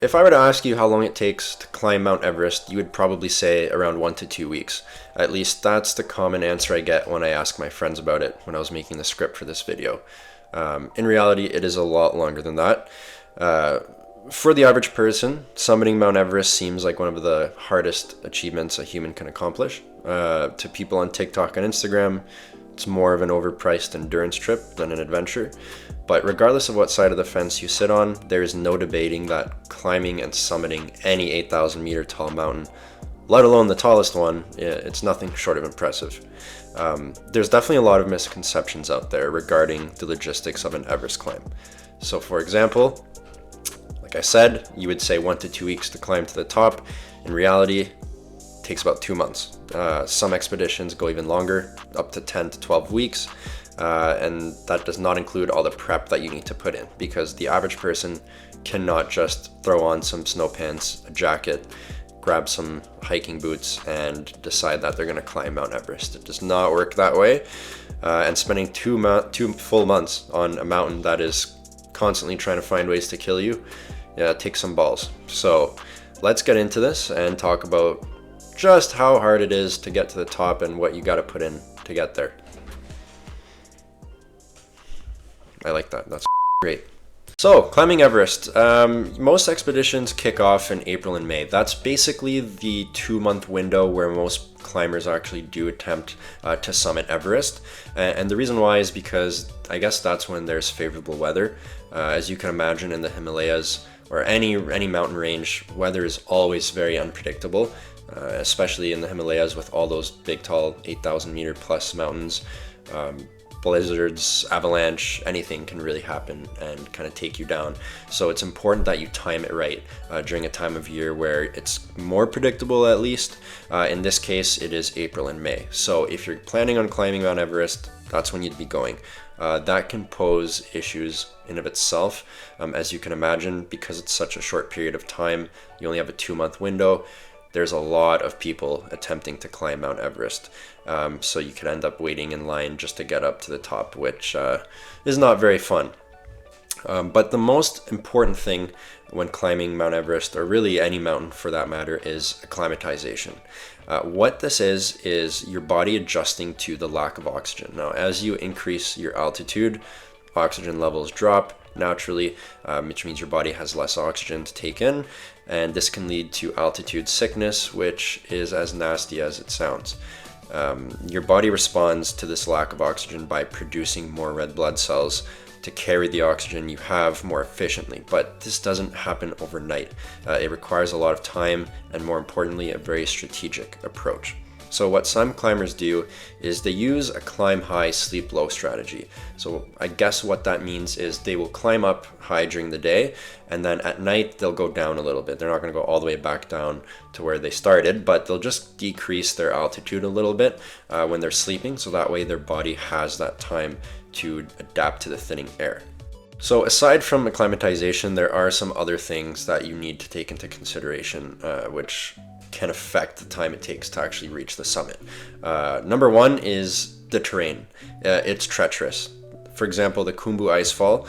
If I were to ask you how long it takes to climb Mount Everest, you would probably say around 1 to 2 weeks. At least that's the common answer I get when I ask my friends about it when I was making the script for this video. In reality, it is a lot longer than that. For the average person, summiting Mount Everest seems like one of the hardest achievements a human can accomplish. To people on TikTok and Instagram, it's more of an overpriced endurance trip than an adventure. But regardless of what side of the fence you sit on, there is no debating that climbing and summiting any 8,000 meter tall mountain, let alone the tallest one, it's nothing short of impressive. There's definitely a lot of misconceptions out there regarding the logistics of an Everest climb. So for example, like I said, you would say 1 to 2 weeks to climb to the top. In reality, it takes about 2 months. Some expeditions go even longer, up to 10 to 12 weeks. And that does not include all the prep that you need to put in, because the average person cannot just throw on some snow pants, a jacket, grab some hiking boots, and decide that they're going to climb Mount Everest. It does not work that way. And spending two full months on a mountain that is constantly trying to find ways to kill you, yeah, it takes some balls. So let's get into this and talk about just how hard it is to get to the top and what you got to put in to get there. I like that. That's great. So, climbing Everest. Most expeditions kick off in April and May. That's basically the 2-month window where most climbers actually do attempt to summit Everest. And the reason why is because I guess that's when there's favorable weather. As you can imagine, in the Himalayas or any mountain range, weather is always very unpredictable, especially in the Himalayas with all those big, tall 8,000 meter plus mountains. Blizzards, avalanche, anything can really happen and kind of take you down. So it's important that you time it right during a time of year where it's more predictable, at least. In this case, it is April and May. So if you're planning on climbing Mount Everest, that's when you'd be going. That can pose issues in of itself. As you can imagine, because it's such a short period of time, you only have a 2-month window. There's a lot of people attempting to climb Mount Everest. So you could end up waiting in line just to get up to the top, which is not very fun. But the most important thing when climbing Mount Everest, or really any mountain for that matter, is acclimatization. What this is your body adjusting to the lack of oxygen. Now, as you increase your altitude, oxygen levels drop naturally, which means your body has less oxygen to take in, and this can lead to altitude sickness, which is as nasty as it sounds. Your body responds to this lack of oxygen by producing more red blood cells to carry the oxygen you have more efficiently, but this doesn't happen overnight. It requires a lot of time and, more importantly, a very strategic approach. So what some climbers do is they use a climb high, sleep low strategy. So I guess what that means is they will climb up high during the day, and then at night they'll go down a little bit. They're not going to go all the way back down to where they started, but they'll just decrease their altitude a little bit when they're sleeping, so that way their body has that time to adapt to the thinning air. So aside from acclimatization, there are some other things that you need to take into consideration, which can affect the time it takes to actually reach the summit. Number one is the terrain. It's treacherous. For example, the Khumbu Icefall,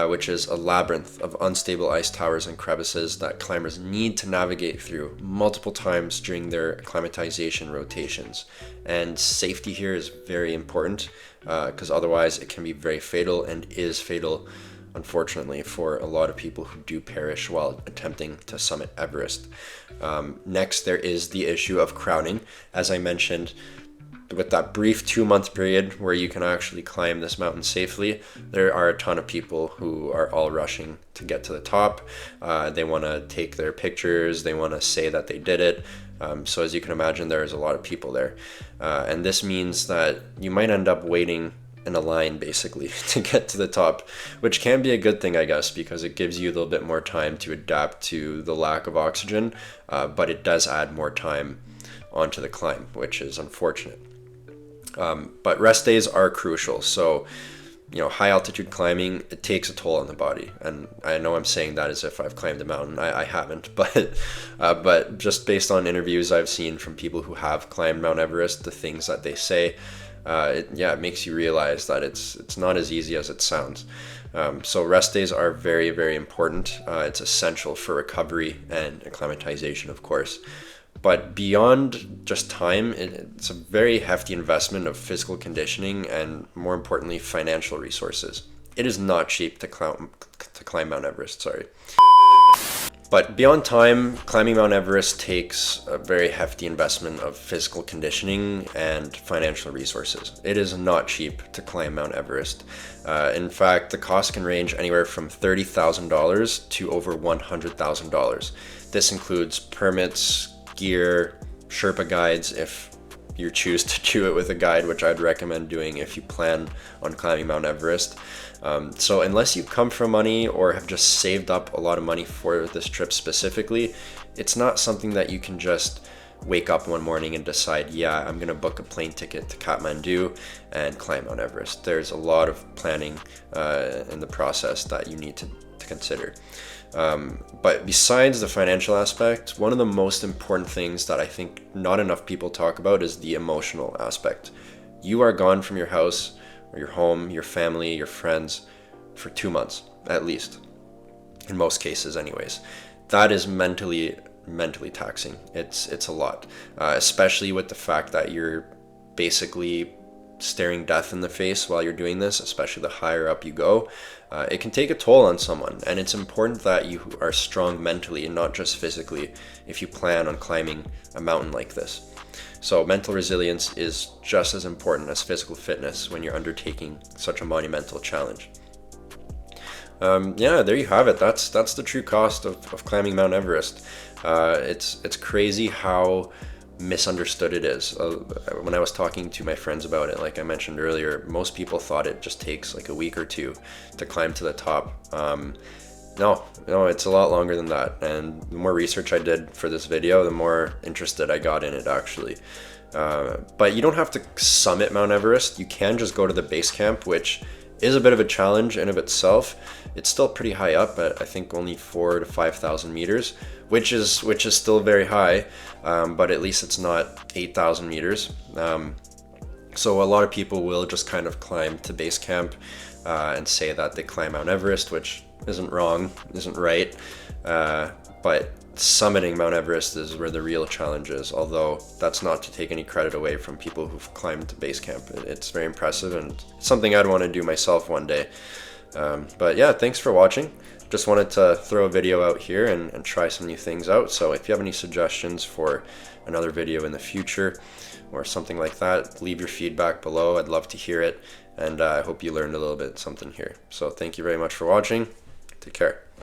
which is a labyrinth of unstable ice towers and crevices that climbers need to navigate through multiple times during their acclimatization rotations. And safety here is very important, because otherwise it can be very fatal, and is fatal, unfortunately, for a lot of people who do perish while attempting to summit Everest. Next, there is the issue of crowding. As I mentioned, with that brief 2-month period where you can actually climb this mountain safely, there are a ton of people who are all rushing to get to the top. They want to take their pictures, they want to say that they did it. So as you can imagine, there is a lot of people there. And this means that you might end up waiting in a line basically to get to the top, which can be a good thing, I guess, because it gives you a little bit more time to adapt to the lack of oxygen, but it does add more time onto the climb, which is unfortunate. But rest days are crucial. So, high altitude climbing, it takes a toll on the body. And I know I'm saying that as if I've climbed a mountain. I haven't, but just based on interviews I've seen from people who have climbed Mount Everest, the things that they say, it makes you realize that it's not as easy as it sounds. So rest days are very, very important. It's essential for recovery and acclimatization, of course. But beyond just time, it's a very hefty investment of physical conditioning and, more importantly, financial resources. It is not cheap to climb Mount Everest, sorry. But beyond time, climbing Mount Everest takes a very hefty investment of physical conditioning and financial resources. It is not cheap to climb Mount Everest. In fact, the cost can range anywhere from $30,000 to over $100,000. This includes permits, gear, Sherpa guides if you choose to do it with a guide, which I'd recommend doing if you plan on climbing Mount Everest. So unless you come from money or have just saved up a lot of money for this trip specifically, it's not something that you can just wake up one morning and decide, yeah, I'm gonna book a plane ticket to Kathmandu and climb Mount Everest. There's a lot of planning in the process that you need to consider. But besides the financial aspect, one of the most important things that I think not enough people talk about is the emotional aspect. You are gone from your house or your home, your family, your friends for 2 months at least, in most cases anyways. That is mentally taxing. It's a lot, especially with the fact that you're basically staring death in the face while you're doing this, especially the higher up you go. It can take a toll on someone, and it's important that you are strong mentally and not just physically if you plan on climbing a mountain like this. So mental resilience is just as important as physical fitness when you're undertaking such a monumental challenge. Yeah, there you have it. That's the true cost of climbing Mount Everest. It's crazy how misunderstood it is. When I was talking to my friends about it, like I mentioned earlier, most people thought it just takes like a week or two to climb to the top. No, it's a lot longer than that. And the more research I did for this video, the more interested I got in it actually. But you don't have to summit Mount Everest. You can just go to the base camp, which is a bit of a challenge in of itself. It's still pretty high up at I think only 4,000 to 5,000 meters, which is still very high, but at least it's not 8,000 meters. So a lot of people will just kind of climb to base camp and say that they climb Mount Everest, which isn't wrong, isn't right, but summiting Mount Everest is where the real challenge is, although that's not to take any credit away from people who've climbed to base camp. It's very impressive and something I'd want to do myself one day. But yeah, thanks for watching. Just wanted to throw a video out here and try some new things out. So if you have any suggestions for another video in the future or something like that, leave your feedback below. I'd love to hear it, and I hope you learned a little bit something here. So thank you very much for watching. Take care.